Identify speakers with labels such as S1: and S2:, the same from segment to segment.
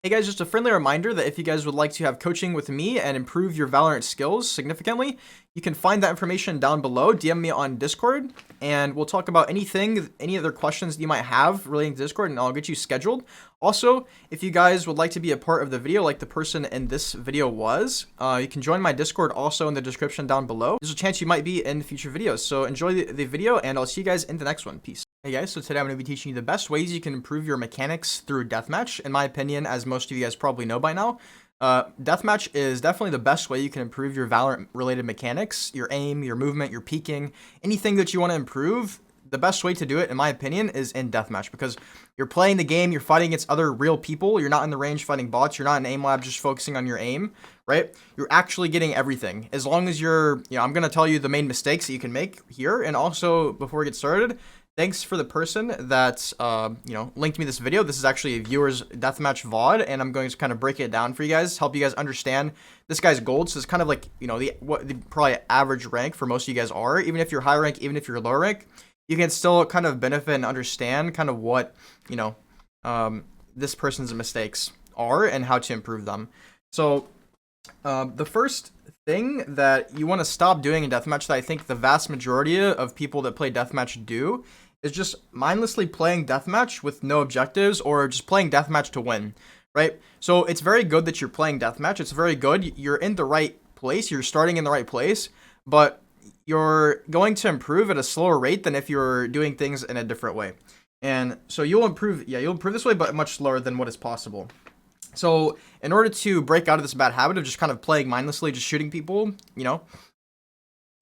S1: Hey guys, just a friendly reminder that if you guys would like to have coaching with me and improve your Valorant skills significantly, you can find that information down below. DM me on Discord, and we'll talk about any other questions that you might have relating to Discord, and I'll get you scheduled. Also, if you guys would like to be a part of the video like the person in this video was, you can join my Discord also in the description down below. There's a chance you might be in future videos, so enjoy the video, and I'll see you guys in the next one. Peace. Hey guys, so today I'm going to be teaching you the best ways you can improve your mechanics through Deathmatch. In my opinion, as most of you guys probably know by now, Deathmatch is definitely the best way you can improve your Valorant-related mechanics, your aim, your movement, your peeking, anything that you want to improve. The best way to do it, in my opinion, is in Deathmatch, because you're playing the game, you're fighting against other real people, you're not in the range fighting bots, you're not in aim lab just focusing on your aim, right? You're actually getting everything. As long as you're, I'm going to tell you the main mistakes that you can make here, and also, before we get started, thanks for the person that, linked me this video. This is actually a viewer's Deathmatch VOD, and I'm going to kind of break it down for you guys, help you guys understand this guy's gold. So it's kind of like, what the probably average rank for most of you guys are. Even if you're high rank, even if you're low rank, you can still kind of benefit and understand kind of what, this person's mistakes are and how to improve them. So the first thing that you want to stop doing in Deathmatch that I think the vast majority of people that play Deathmatch do is just mindlessly playing Deathmatch with no objectives, or just playing Deathmatch to win, right? So it's very good that you're playing Deathmatch. It's very good. You're in the right place. You're starting in the right place, but you're going to improve at a slower rate than if you're doing things in a different way. And so you'll improve this way, but much slower than what is possible. So in order to break out of this bad habit of just kind of playing mindlessly, just shooting people, you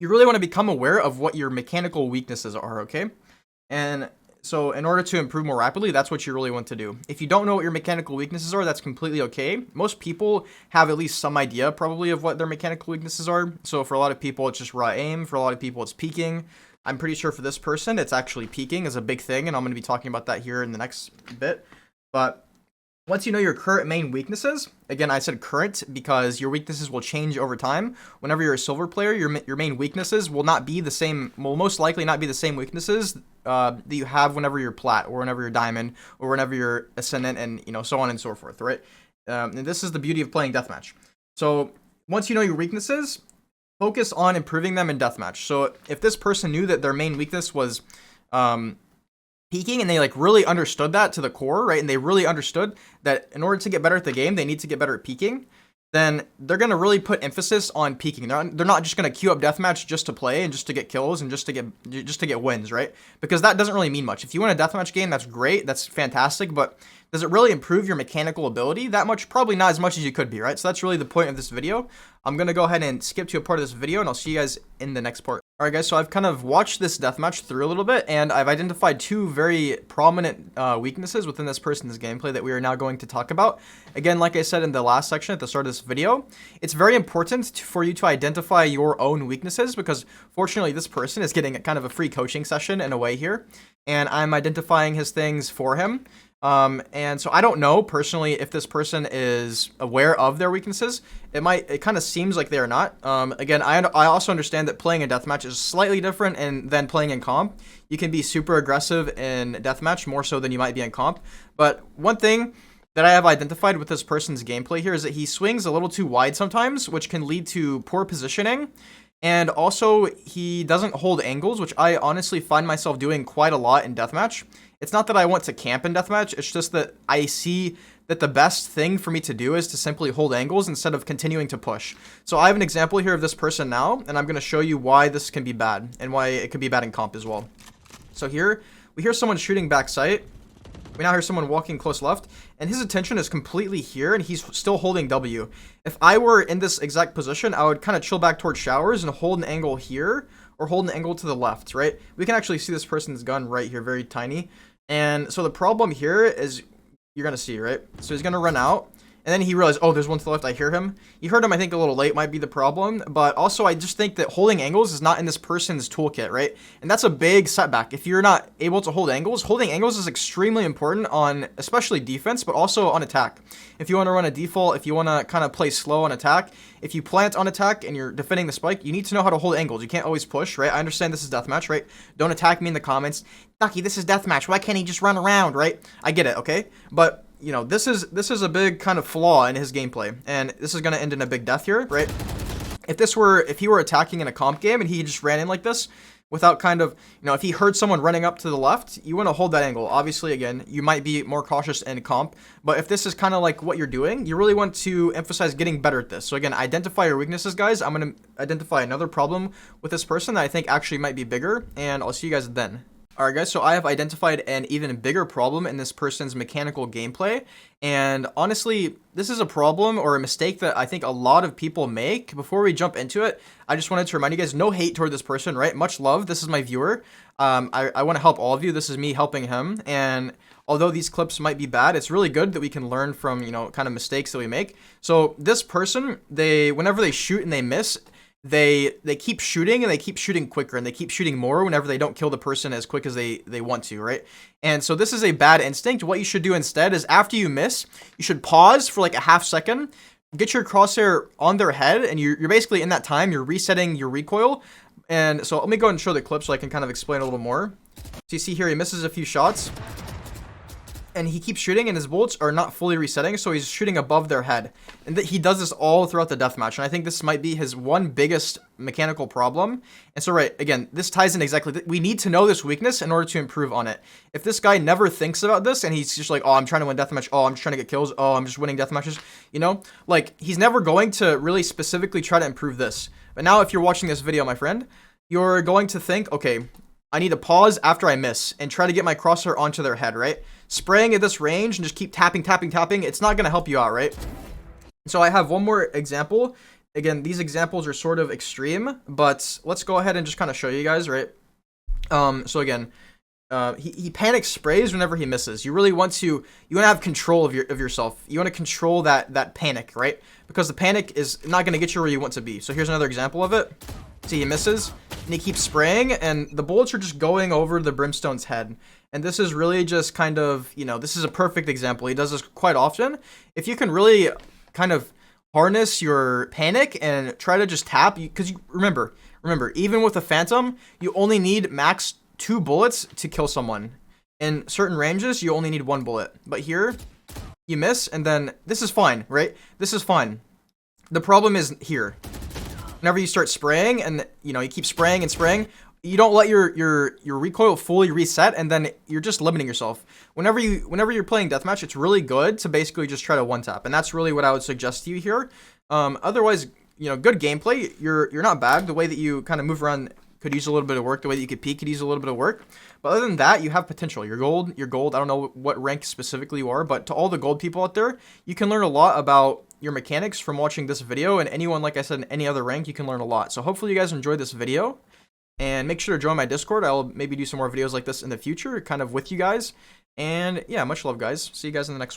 S1: really want to become aware of what your mechanical weaknesses are, okay? And so in order to improve more rapidly, that's what you really want to do. If you don't know what your mechanical weaknesses are, that's completely okay. Most people have at least some idea probably of what their mechanical weaknesses are. So for a lot of people, it's just raw aim. For a lot of people, it's peeking. I'm pretty sure for this person, it's actually peeking is a big thing, and I'm going to be talking about that here in the next bit. But once you know your current main weaknesses, again, I said current because your weaknesses will change over time. Whenever you're a silver player, your main weaknesses will not be the same, will most likely not be the same weaknesses that you have whenever you're plat, or whenever you're diamond, or whenever you're ascendant, and so on and so forth, right? And this is the beauty of playing Deathmatch. So once you know your weaknesses, focus on improving them in Deathmatch. So if this person knew that their main weakness was peeking, and they really understood that to the core, right? And they really understood that in order to get better at the game, they need to get better at peeking, then they're going to really put emphasis on peeking. They're not just going to queue up Deathmatch just to play and just to get kills and just to get wins, right? Because that doesn't really mean much. If you win a Deathmatch game, that's great. That's fantastic. But does it really improve your mechanical ability that much? Probably not as much as you could be, right? So that's really the point of this video. I'm going to go ahead and skip to a part of this video, and I'll see you guys in the next part. Alright guys, so I've kind of watched this Deathmatch through a little bit, and I've identified two very prominent weaknesses within this person's gameplay that we are now going to talk about. Again, like I said in the last section at the start of this video, it's very important for you to identify your own weaknesses, because fortunately this person is getting kind of a free coaching session in a way here, and I'm identifying his things for him. And so I don't know personally if this person is aware of their weaknesses. It kind of seems like they are not. Again, I also understand that playing a deathmatch is slightly different than playing in comp. You can be super aggressive in deathmatch, more so than you might be in comp. But one thing that I have identified with this person's gameplay here is that he swings a little too wide sometimes, which can lead to poor positioning. And also, he doesn't hold angles, which I honestly find myself doing quite a lot in deathmatch. It's not that I want to camp in deathmatch, it's just that I see that the best thing for me to do is to simply hold angles instead of continuing to push. So I have an example here of this person now, and I'm going to show you why this can be bad, and why it could be bad in comp as well. So here, we hear someone shooting back sight. We now hear someone walking close left, and his attention is completely here, and he's still holding W. If I were in this exact position, I would kind of chill back towards showers and hold an angle here, or hold an angle to the left, right? We can actually see this person's gun right here, very tiny. And so the problem here is, you're going to see, right? So he's going to run out, and then he realized, oh, there's one to the left, I hear him. You heard him, I think, a little late might be the problem, but also I just think that holding angles is not in this person's toolkit, right? And that's a big setback. If you're not able to hold angles, holding angles is extremely important on especially defense, but also on attack. If you want to run a default, if you want to kind of play slow on attack, if you plant on attack and you're defending the spike, you need to know how to hold angles. You can't always push, right? I understand this is deathmatch, right? Don't attack me in the comments. Duckeeh, this is deathmatch. Why can't he just run around, right? I get it, okay? But you know, this is a big kind of flaw in his gameplay, and this is gonna end in a big death here, right? If he were attacking in a comp game and he just ran in like this without kind of, you know, if he heard someone running up to the left, you want to hold that angle. Obviously, again, you might be more cautious in comp, but if this is kind of like what you're doing, you really want to emphasize getting better at this. So again, identify your weaknesses, guys. I'm going to identify another problem with this person that I think actually might be bigger, and I'll see you guys then. Alright guys, so I have identified an even bigger problem in this person's mechanical gameplay, and honestly, this is a problem or a mistake that I think a lot of people make. Before we jump into it, I just wanted to remind you guys, no hate toward this person, right? Much love, this is my viewer. I want to help all of you, this is me helping him, and although these clips might be bad, it's really good that we can learn from, you know, kind of mistakes that we make. So this person, whenever they shoot and they miss, they keep shooting, and they keep shooting quicker, and they keep shooting more whenever they don't kill the person as quick as they want to, right? And so this is a bad instinct. What you should do instead is after you miss, you should pause for like a half second, get your crosshair on their head, and you're basically in that time, you're resetting your recoil. And so let me go ahead and show the clip so I can kind of explain a little more. So you see here, he misses a few shots, and he keeps shooting, and his bullets are not fully resetting, so he's shooting above their head. And he does this all throughout the deathmatch, and I think this might be his one biggest mechanical problem. And so, right, again, this ties in exactly. We need to know this weakness in order to improve on it. If this guy never thinks about this, and he's just like, oh, I'm trying to win deathmatch, oh, I'm just trying to get kills, oh, I'm just winning deathmatches, you know? Like, he's never going to really specifically try to improve this. But now, if you're watching this video, my friend, you're going to think, okay, I need to pause after I miss and try to get my crosshair onto their head, right? Spraying at this range and just keep tapping, it's not going to help you out, right? So I have one more example. Again, these examples are sort of extreme, but let's go ahead and just kind of show you guys, right? So again, he panic sprays whenever he misses. You really want to have control of yourself. You want to control that panic, right? Because the panic is not going to get you where you want to be. So here's another example of it. See, he misses, and he keeps spraying, and the bullets are just going over the Brimstone's head. And this is really just kind of, you know, this is a perfect example. He does this quite often. If you can really kind of harness your panic and try to just tap, because remember, even with a Phantom, you only need max 2 bullets to kill someone. In certain ranges, you only need 1 bullet. But here, you miss, and then this is fine, right? This is fine. The problem is here. Whenever you start spraying, and you know, you keep spraying and spraying, you don't let your recoil fully reset, and then you're just limiting yourself. Whenever you're playing deathmatch, it's really good to basically just try to one tap, and that's really what I would suggest to you here. Otherwise, you know, good gameplay. You're not bad. The way that you kind of move around could use a little bit of work. The way that you could peek could use a little bit of work. But other than that, you have potential. You're gold. I don't know what rank specifically you are, but to all the gold people out there, you can learn a lot about your mechanics from watching this video, and anyone, like I said, in any other rank, you can learn a lot. So hopefully you guys enjoyed this video, and make sure to join my Discord. I'll maybe do some more videos like this in the future, kind of with you guys. And yeah, much love, guys. See you guys in the next one.